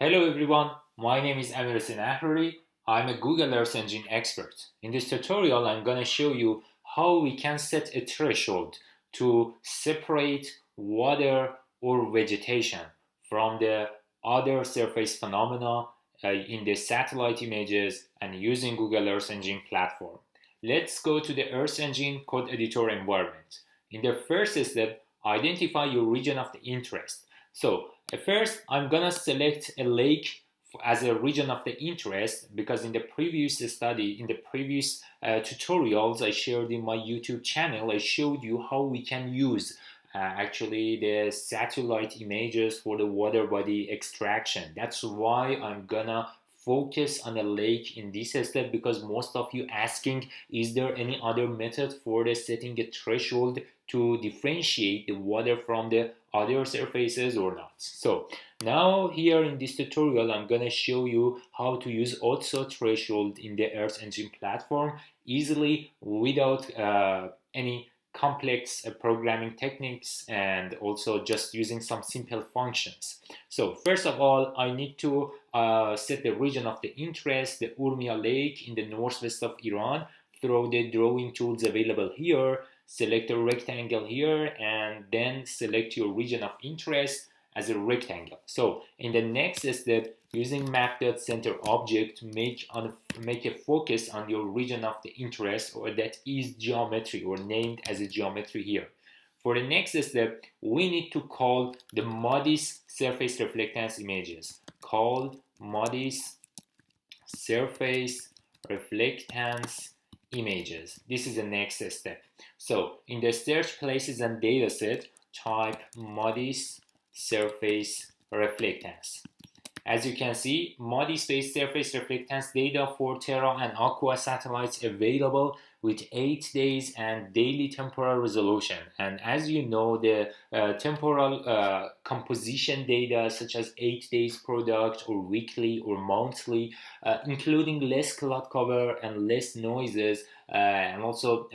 Hello everyone, my name is Amir Senahri. I'm a Google Earth Engine expert. In this tutorial, I'm going to show you how we can set a threshold to separate water or vegetation from the other surface phenomena in the satellite images and using Google Earth Engine platform. Let's go to the Earth Engine code editor environment. In the first step, identify your region of the interest. So first, I'm gonna select a lake as a region of the interest because in the previous study, in the previous tutorials I shared in my YouTube channel, I showed you how we can use actually the satellite images for the water body extraction. That's why I'm gonna focus on a lake in this step because most of you asking, is there any other method for the setting a threshold to differentiate the water from the other surfaces or not? So now here in this tutorial I'm gonna show you how to use Otsu threshold in the Earth Engine platform easily without any complex programming techniques and also just using some simple functions. So first of all, I need to set the region of the interest, the Urmia Lake in the northwest of Iran, through the drawing tools available here. Select a rectangle here and then select your region of interest as a rectangle. So in the next step, using map.center object, make a focus on your region of the interest, or that is geometry or named as a geometry here. For the next step, we need to call the MODIS surface reflectance images. Call MODIS surface reflectance images. This is the next step. So in the search places and dataset, type MODIS surface reflectance. As you can see, MODIS-based surface reflectance data for Terra and Aqua satellites available with 8 days and daily temporal resolution. And as you know, the temporal composition data such as 8 days product or weekly or monthly, including less cloud cover and less noises, and also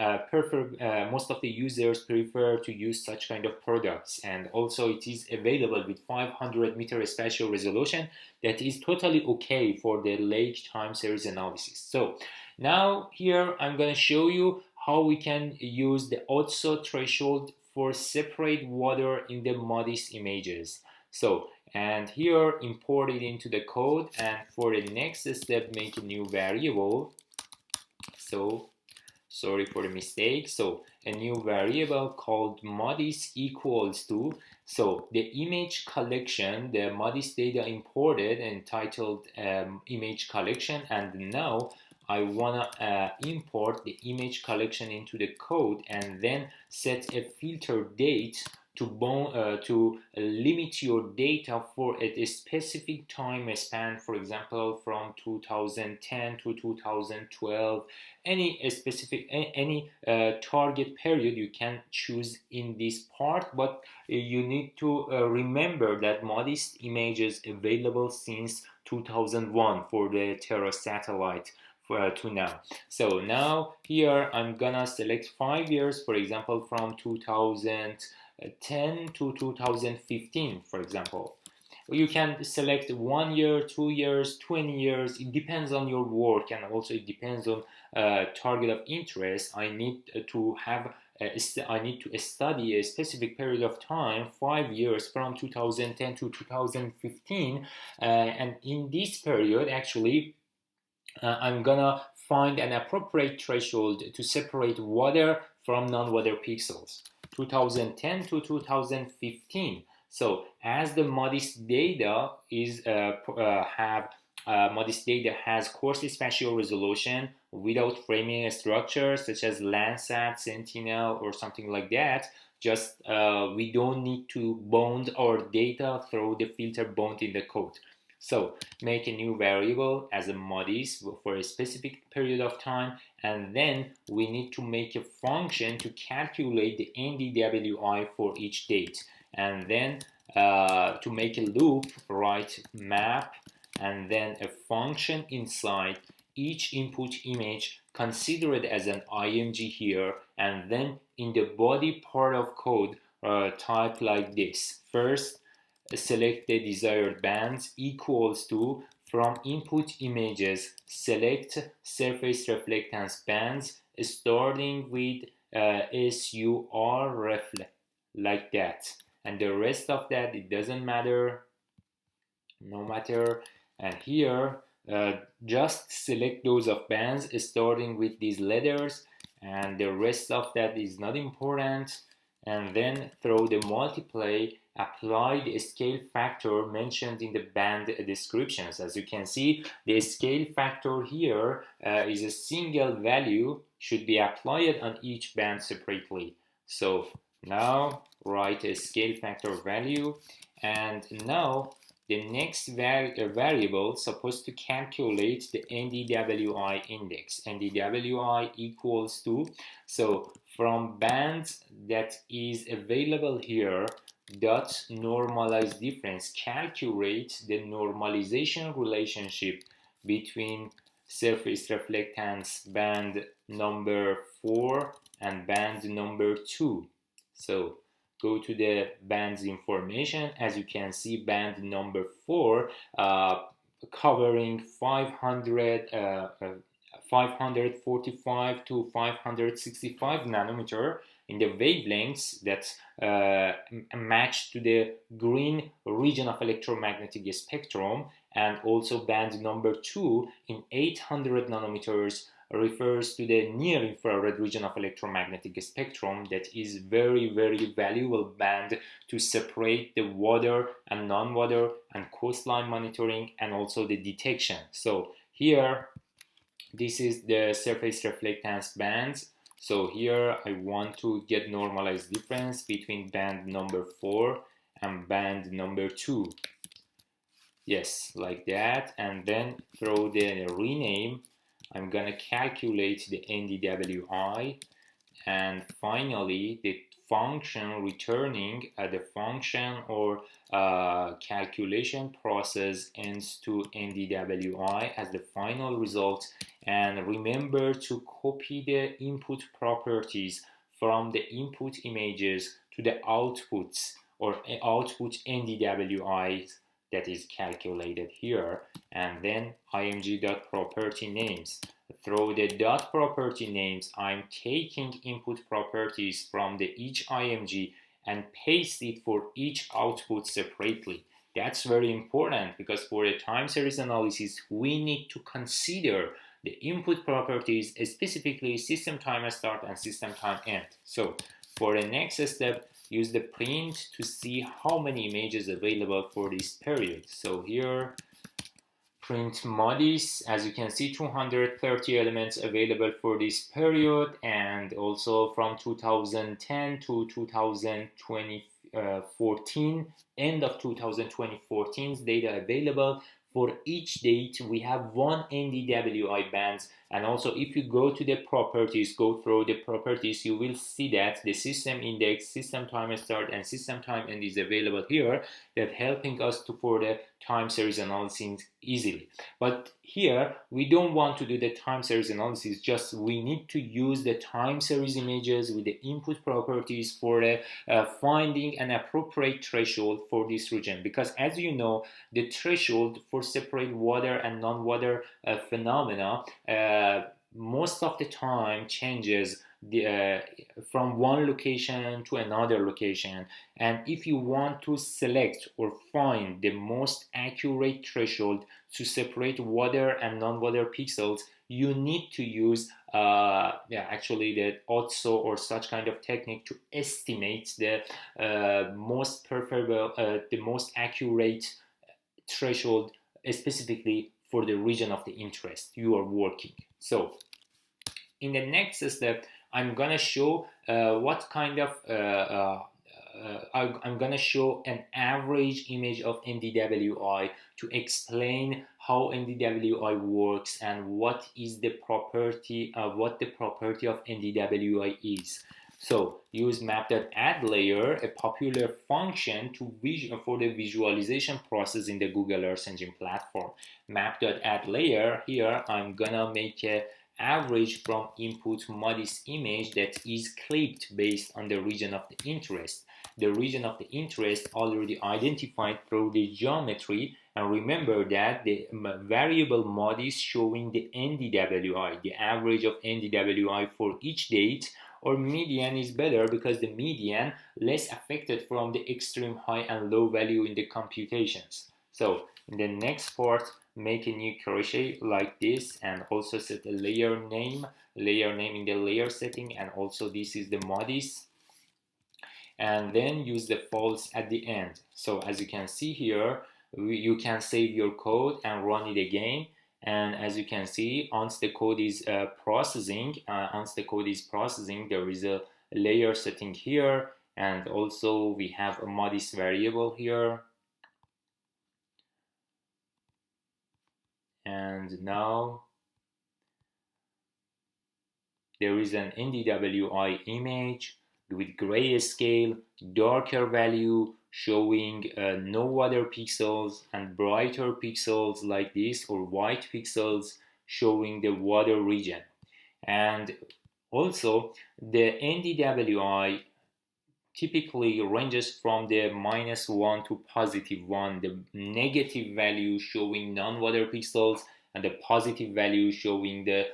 most of the users prefer to use such kind of products. And also it is available with 500 meter spatial resolution that is totally okay for the lake time series analysis. So now here I'm going to show you how we can use the Otsu threshold for separate water in the MODIS images. So and here import it into the code, and for the next step make a new variable. So sorry for the mistake. So a new variable called MODIS equals to, so the image collection, the MODIS data imported entitled image collection, and now I wanna import the image collection into the code and then set a filter date to limit your data for a specific time span, for example from 2010 to 2012, any specific target period you can choose in this part, but you need to remember that MODIS images available since 2001 for the Terra satellite to now. So now here I'm gonna select 5 years, for example from 2010 to 2015, for example. You can select 1 year, 2 years, 20 years. It depends on your work, and also it depends on target of interest. I need to study a specific period of time, 5 years from 2010 to 2015, and in this period actually I'm gonna find an appropriate threshold to separate water from non-water pixels, 2010 to 2015. So as the MODIS data MODIS data has coarse spatial resolution without framing structure such as Landsat, Sentinel, or something like that. Just we don't need to bound our data through the filter bound in the code. So make a new variable as a MODIS for a specific period of time, and then we need to make a function to calculate the NDWI for each date, and then to make a loop, write map and then a function inside each input image, consider it as an IMG here, and then in the body part of code type like this. First select the desired bands equals to from input images select surface reflectance bands starting with SUR reflect like that, and the rest of that it doesn't matter, no matter. And here just select those of bands starting with these letters, and the rest of that is not important. And then through the multiply apply the scale factor mentioned in the band descriptions. As you can see, the scale factor here is a single value, should be applied on each band separately. So now write a scale factor value, and now the next variable supposed to calculate the NDWI index. NDWI equals to, so from bands that is available here, dot normalized difference, calculate the normalization relationship between surface reflectance band number 4 and band number 2. So go to the bands information. As you can see, band number 4 covering 545 to 565 nanometer in the wavelengths that match to the green region of electromagnetic spectrum, and also band number 2 in 800 nanometers refers to the near infrared region of electromagnetic spectrum, that is very valuable band to separate the water and non-water and coastline monitoring and also the detection. So here this is the surface reflectance bands. So here I want to get normalized difference between band number 4 and band number 2. Yes, like that. And then through the rename, I'm gonna calculate the NDWI, and finally the function returning the function or calculation process ends to NDWI as the final result. And remember to copy the input properties from the input images to the outputs or output NDWIs that is calculated here, and then img.property names. Through the dot property names, I'm taking input properties from the each img and paste it for each output separately. That's very important because for the time series analysis, we need to consider the input properties, specifically system time start and system time end. So for the next step, use the print to see how many images available for this period. So here, print modis, as you can see, 230 elements available for this period, and also from 2010 to 2014, end of 2014's data available. For each date, we have one NDWI bands, and also if you go to the properties, go through the properties, you will see that the system index, system time start, and system time end is available here, that helping us to for the time series analysis easily. But here we don't want to do the time series analysis, just we need to use the time series images with the input properties for finding an appropriate threshold for this region, because as you know, the threshold for separate water and non-water phenomena most of the time changes from one location to another location. And if you want to select or find the most accurate threshold to separate water and non-water pixels, you need to use actually the Otsu or such kind of technique to estimate the most preferable, the most accurate threshold specifically for the region of the interest you are working. So in the next step, I'm gonna show what kind of I'm gonna show an average image of NDWI to explain how NDWI works and what is the property of NDWI is. So use map.addLayer, a popular function for the visualization process in the Google Earth Engine platform. Map.addLayer, here I'm gonna make a average from input modis image that is clipped based on the region of the interest. the region of the interest already identified through the geometry. And remember that the variable mod is showing the NDWI, the average of NDWI for each date, or median is better because the median less affected from the extreme high and low value in the computations. So in the next part, make a new crochet like this, and also set a layer name in the layer setting, and also this is the modis, and then use the false at the end. So as you can see here, you can save your code and run it again. And as you can see, once the code is processing, there is a layer setting here, and also we have a modis variable here. And now there is an NDWI image with grayscale, darker value, showing no other pixels, and brighter pixels like this, or white pixels showing the water region. And also the NDWI typically ranges from the -1 to +1, the negative value showing non-water pixels, and the positive value showing the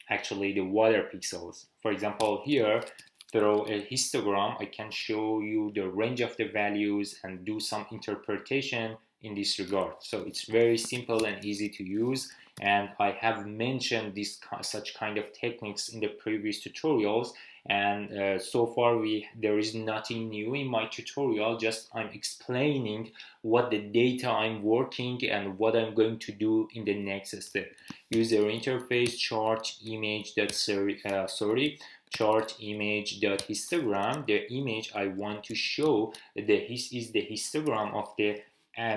actually the water pixels. For example, here through a histogram, I can show you the range of the values and do some interpretation in this regard. So it's very simple and easy to use, and I have mentioned such kind of techniques in the previous tutorials, and so far there is nothing new in my tutorial, just I'm explaining what the data I'm working and what I'm going to do in the next step. User interface chart image chart image.histogram. The image I want to show is the histogram of the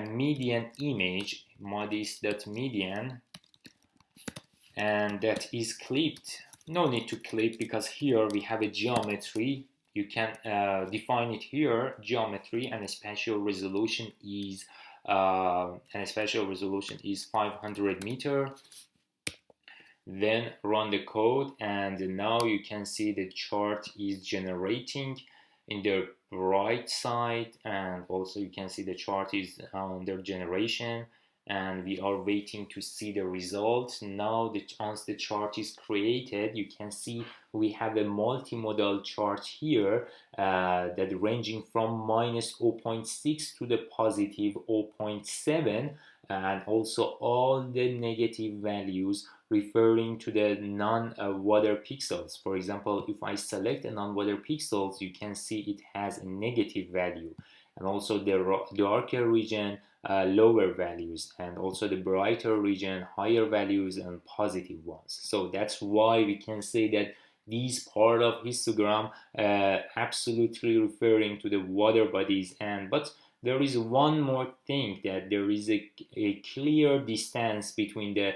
median image, modis.median, and that is clipped. No need to clip because here we have a geometry. You can define it here, geometry, and a spatial resolution is 500 meter. Then run the code, and now you can see the chart is generating in the right side, and also you can see the chart is under generation, and we are waiting to see the results. Now once the chart is created, you can see we have a multimodal chart here that ranging from -0.6 to the +0.7, and also all the negative values referring to the non-water pixels. For example, if I select a non-water pixels, you can see it has a negative value, and also the darker region lower values, and also the brighter region higher values and positive ones. So that's why we can say that these part of histogram absolutely referring to the water bodies. But there is one more thing, that there is a clear distance between the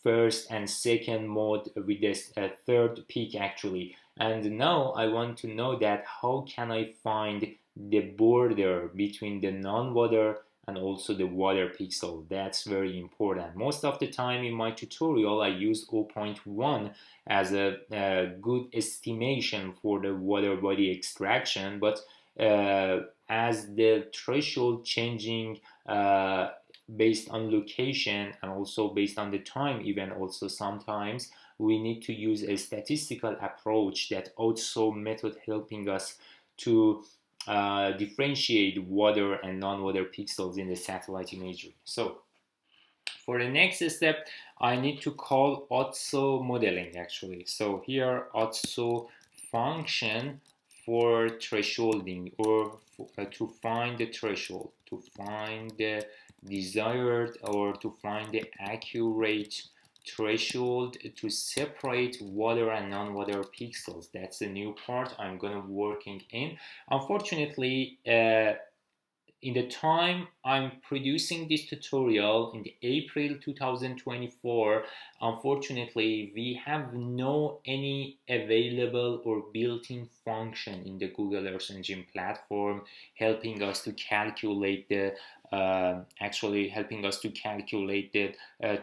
first and second mode with this third peak actually. And now I want to know that how can I find the border between the non-water and also the water pixel. That's very important. Most of the time in my tutorial I use 0.1 as a good estimation for the water body extraction, but as the threshold changing based on location and also based on the time, even also sometimes we need to use a statistical approach, that Otsu method helping us to differentiate water and non-water pixels in the satellite imagery. So for the next step, I need to call Otsu modeling actually. So here Otsu function for thresholding, or to find the threshold, to find the desired or to find the accurate threshold to separate water and non-water pixels. That's the new part I'm gonna working in. Unfortunately, in the time I'm producing this tutorial in the April 2024, unfortunately we have no any available or built-in function in the Google Earth Engine platform helping us to calculate the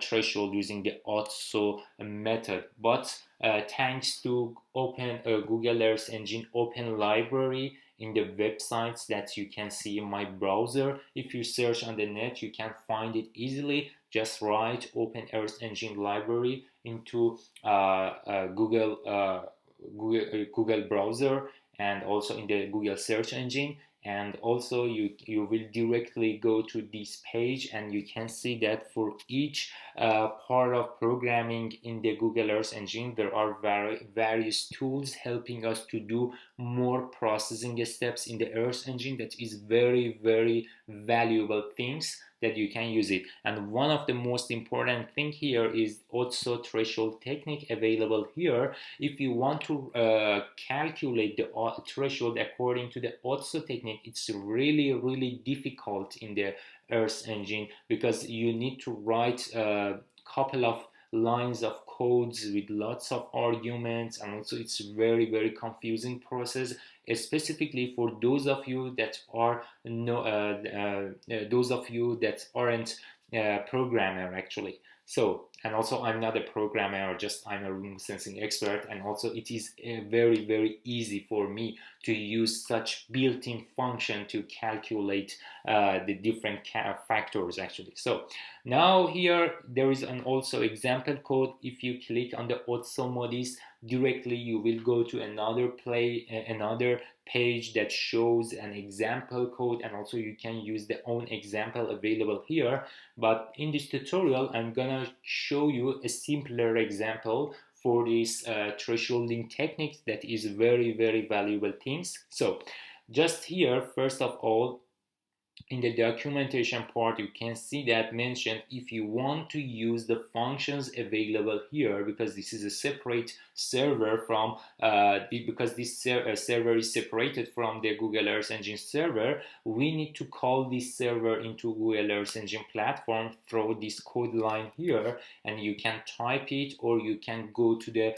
threshold using the Otsu method. But thanks to Google Earth Engine Open Library, in the websites that you can see in my browser. If you search on the net, you can find it easily. Just write Open Earth Engine library into Google browser, and also in the Google search engine, and also you will directly go to this page, and you can see that for each part of programming in the Google Earth Engine, there are various tools helping us to do more processing steps in the Earth Engine. That is very valuable things that you can use it. And one of the most important thing here is Otsu threshold technique available here. If you want to calculate the threshold according to the Otsu technique, it's really difficult in the Earth Engine, because you need to write a couple of lines of codes with lots of arguments, and also it's very confusing process, specifically for those of you that are those of you that aren't programmer actually. So, and also I'm not a programmer, just I'm a remote sensing expert, and also it is very easy for me to use such built-in function to calculate the different factors actually. So now here there is an also example code. If you click on the Otsu modis, directly you will go to another page that shows an example code, and also you can use the own example available here. But in this tutorial I'm gonna show you a simpler example for this thresholding technique that is very valuable things. So just here, first of all, in the documentation part, you can see that mentioned if you want to use the functions available here, because this is a separate server from because this server is separated from the Google Earth Engine server, we need to call this server into Google Earth Engine platform through this code line here, and you can type it, or you can go to the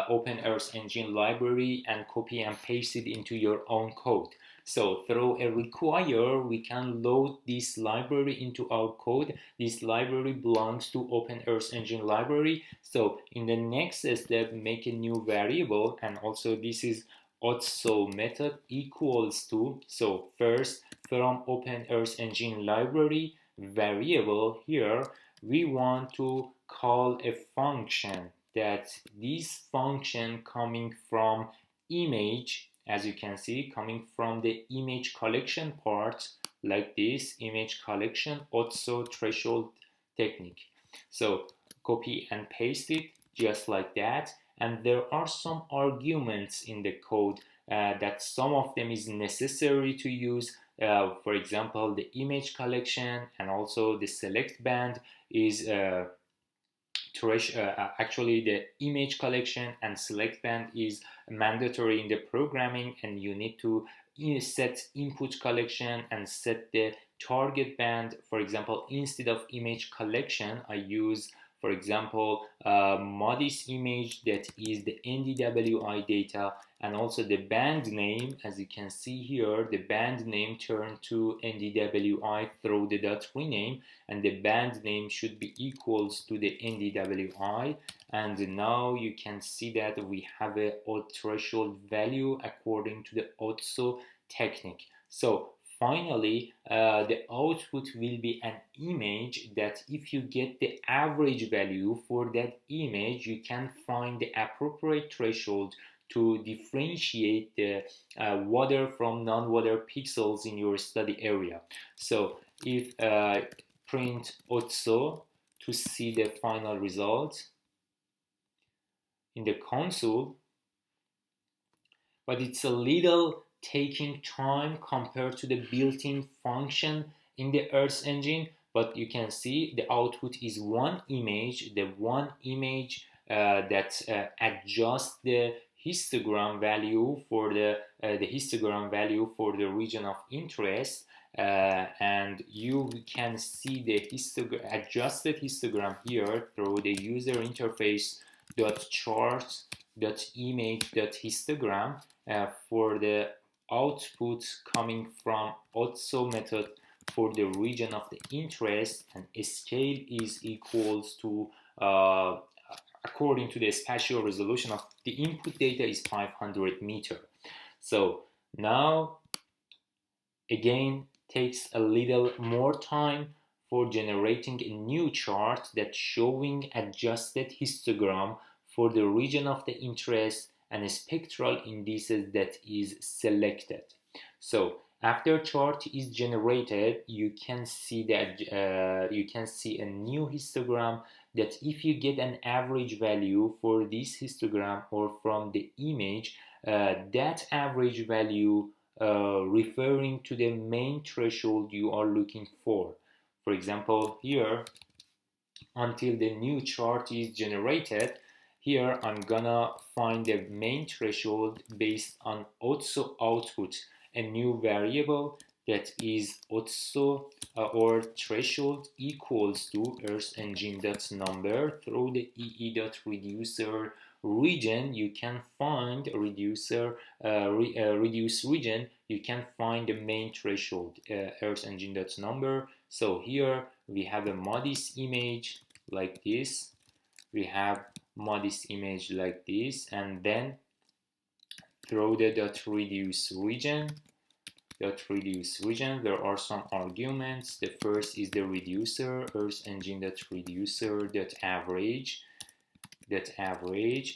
Open Earth Engine library and copy and paste it into your own code. So through a require, we can load this library into our code. This library belongs to Open Earth Engine library. So in the next step, make a new variable, and also this is Otsu method equals to, so first from Open Earth Engine library variable here, we want to call a function, that this function coming from image, as you can see, coming from the image collection part, like this image collection Otsu threshold technique. So copy and paste it just like that, and there are some arguments in the code that some of them is necessary to use. For example, the image collection and also the select band is actually the image collection and select band is mandatory in the programming, and you need to set input collection and set the target band. For example, instead of image collection, I use, for example, modis image, that is the NDWI data, and also the band name. As you can see here, the band name turned to NDWI through the dot rename, and the band name should be equals to the NDWI. And now you can see that we have a threshold value according to the Otsu technique. So finally, the output will be an image that if you get the average value for that image, you can find the appropriate threshold to differentiate the water from non-water pixels in your study area. So if print Otsu to see the final result in the console, but it's a little taking time compared to the built-in function in the Earth Engine, but you can see the output is one image, the one image that adjusts the histogram value for the histogram value for the region of interest, and you can see the adjusted histogram here through the user interface .charts.image.histogram for the output coming from Otsu method for the region of the interest, and scale is equals to according to the spatial resolution of the input data is 500 meter. So Now again takes a little more time for generating a new chart that's showing adjusted histogram for the region of the interest and spectral indices that is selected. So after chart is generated, you can see that you can see a new histogram that if you get an average value for this histogram or from the image, that average value referring to the main threshold you are looking for. For example, here, until the new chart is generated, here I'm gonna find the main threshold based on Otsu output, a new variable that is Otsu or threshold equals to Earth engine number through the EE.reducer region. You can find reduce region. You can find the main threshold Earth engine number. So here we have a modest image like this, we have modest image like this, and then through the reduce region, there are some arguments. The first is the reducer, Earth engine reducer average,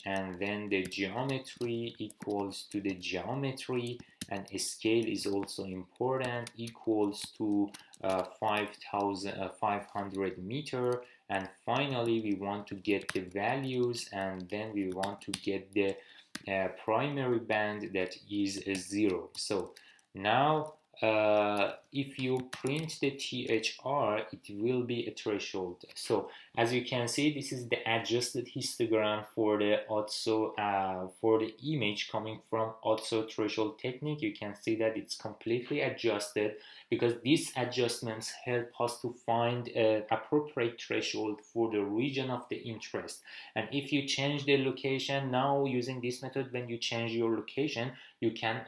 and then the geometry equals to the geometry, and scale is also important, equals to 5,500 meter, and finally we want to get the values, and then we want to get the primary band that is 0. So now if you print the THR, it will be a threshold. So as you can see, this is the adjusted histogram for the Otsu for the image coming from Otsu threshold technique. You can see that it's completely adjusted because these adjustments help us to find an appropriate threshold for the region of the interest. And if you change the location now using this method, when you change your location, you can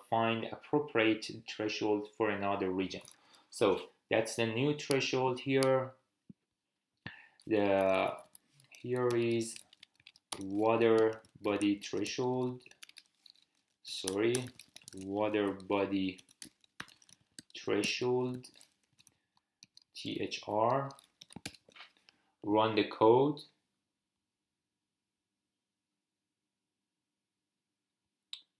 find appropriate threshold for another region. So that's the new threshold here. Here is water body threshold. Water body threshold THR. Run the code.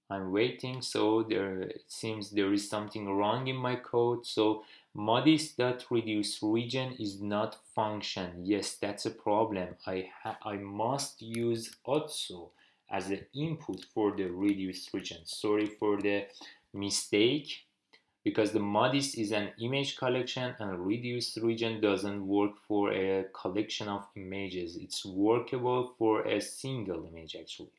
I'm waiting, so it seems there is something wrong in my code. So modis.reduce region is not function. Yes, that's a problem. I must use Otsu as the input for the reduced region. Sorry for the mistake, because the modis is an image collection and reduced region doesn't work for a collection of images. It's workable for a single image actually.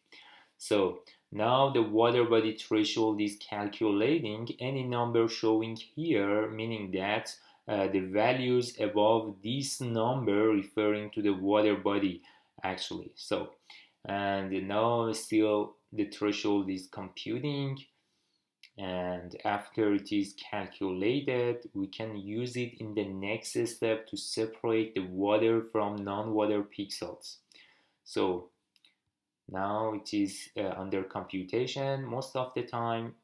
So now the water body threshold is calculating any number showing here, meaning that the values above this number referring to the water body actually. So, and now still the threshold is computing, and after it is calculated, we can use it in the next step to separate the water from non-water pixels. So now it is under computation. Most of the time,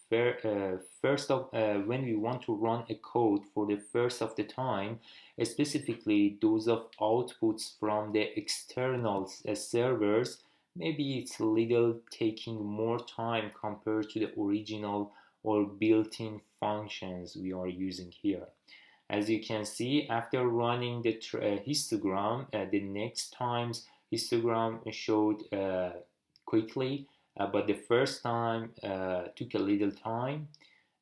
when we want to run a code for the first of the time, specifically those of outputs from the external servers, maybe it's a little taking more time compared to the original or built-in functions we are using here. As you can see, after running the histogram, the next times histogram showed quickly, but the first time took a little time,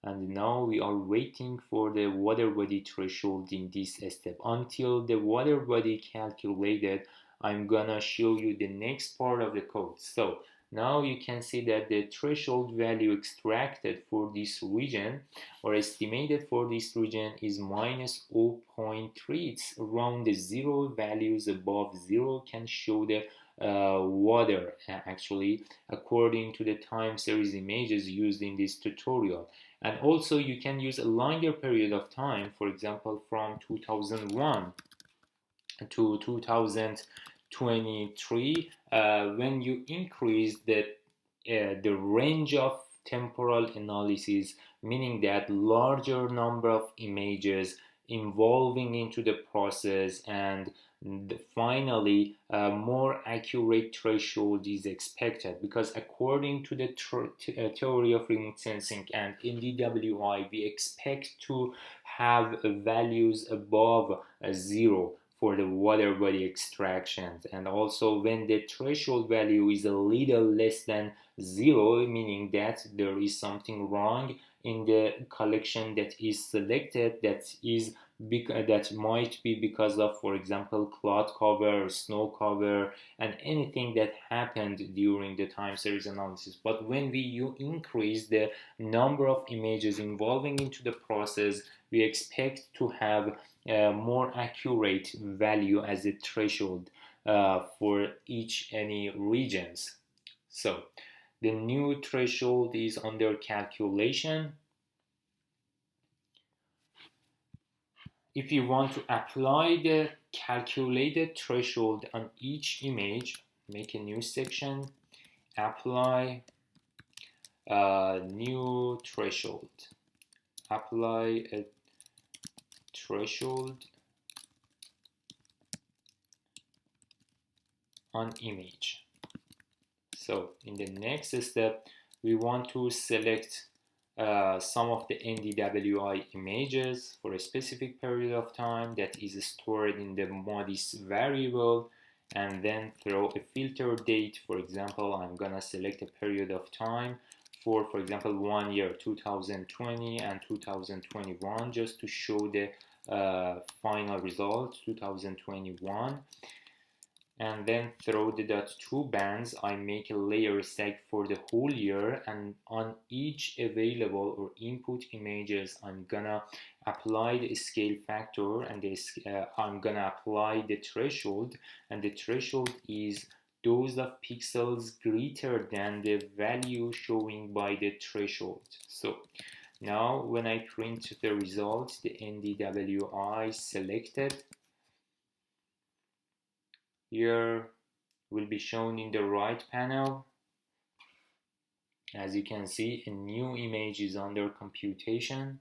and now we are waiting for the water body threshold in this step. Until the water body calculated, I'm gonna show you the next part of the code. So now you can see that the threshold value extracted for this region or estimated for this region is minus 0.3. It's around the 0 values above 0 can show the water actually according to the time series images used in this tutorial. And also you can use a longer period of time, for example from 2001 to 2023, when you increase the range of temporal analysis, meaning that larger number of images involving into the process, and finally more accurate threshold is expected, because according to the theory of remote sensing and NDWI, we expect to have values above 0 for the water body extractions. And also when the threshold value is a little less than 0, meaning that there is something wrong in the collection that is selected, that might be because of, for example, cloud cover or snow cover and anything that happened during the time series analysis. But when we increase the number of images involving into the process, we expect to have a more accurate value as a threshold for each any regions. So the new threshold is under calculation. If you want to apply the calculated threshold on each image, make a new section, apply new threshold, apply a threshold on image. So in the next step, we want to select some of the NDWI images for a specific period of time that is stored in the modis variable, and then throw a filter date. For example, I'm gonna select a period of time for example 1 year, 2020 and 2021, just to show the final result 2021. And then through the .2 bands, I make a layer seg for the whole year, and on each available or input images, I'm gonna apply the scale factor, and I'm gonna apply the threshold, and the threshold is those of pixels greater than the value showing by the threshold. So now when I print the results, the NDWI selected here will be shown in the right panel. As you can see, a new image is under computation.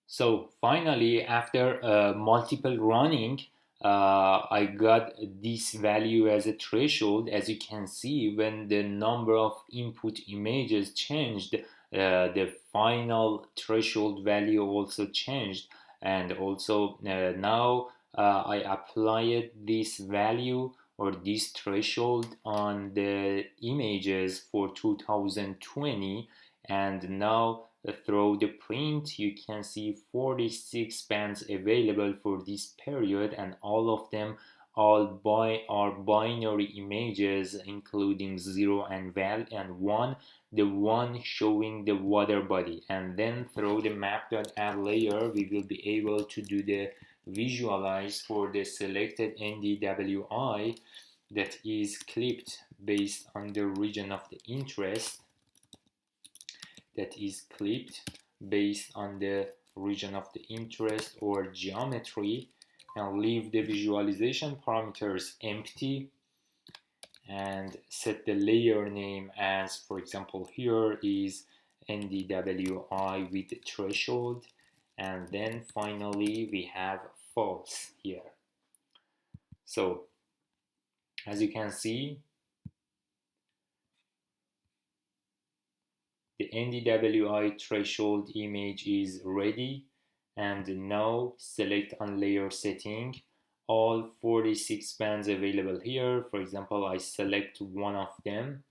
So finally, after multiple running, I got this value as a threshold. As you can see, when the number of input images changed, the final threshold value also changed. And also now I applied this value or this threshold on the images for 2020, and now through the print you can see 46 bands available for this period, and all of them are binary images including 0 and 1, the one showing the water body. And then through the map.add layer we will be able to do the visualize for the selected NDWI that is clipped based on the region of the interest, or geometry, and leave the visualization parameters empty and set the layer name as, for example, here is NDWI with threshold, and then finally we have false here. So as you can see, the NDWI threshold image is ready, and now select on layer setting all 46 bands available here. For example, I select one of them,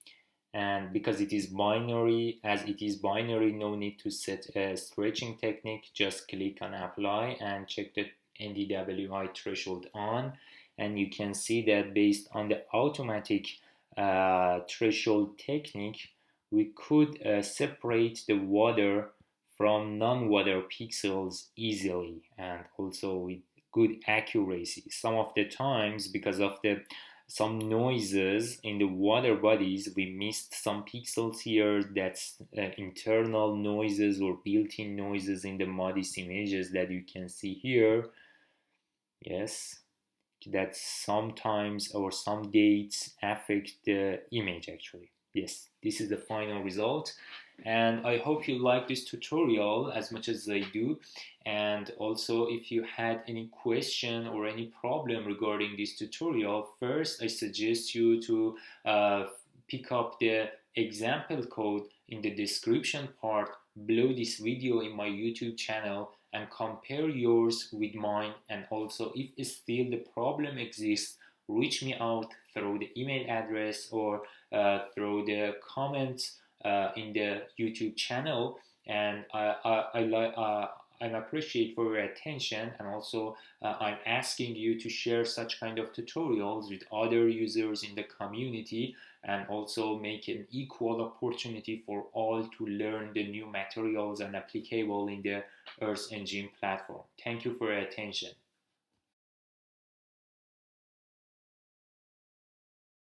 and because it is binary, no need to set a stretching technique. Just click on apply and check the NDWI threshold on, and you can see that based on the automatic threshold technique, we could separate the water from non-water pixels easily, and also with good accuracy. Some of the times, because of some noises in the water bodies, we missed some pixels here. That's internal noises or built-in noises in the MODIS images that you can see here. Yes, that sometimes or some dates affect the image actually. Yes, this is the final result. And I hope you like this tutorial as much as I do. And also, if you had any question or any problem regarding this tutorial, first I suggest you to pick up the example code in the description part below this video in my YouTube channel and compare yours with mine. And also, if still the problem exists, reach me out through the email address or through the comments in the YouTube channel. And I appreciate for your attention, and also I'm asking you to share such kind of tutorials with other users in the community, and also make an equal opportunity for all to learn the new materials and applicable in the Earth Engine platform. Thank you for your attention.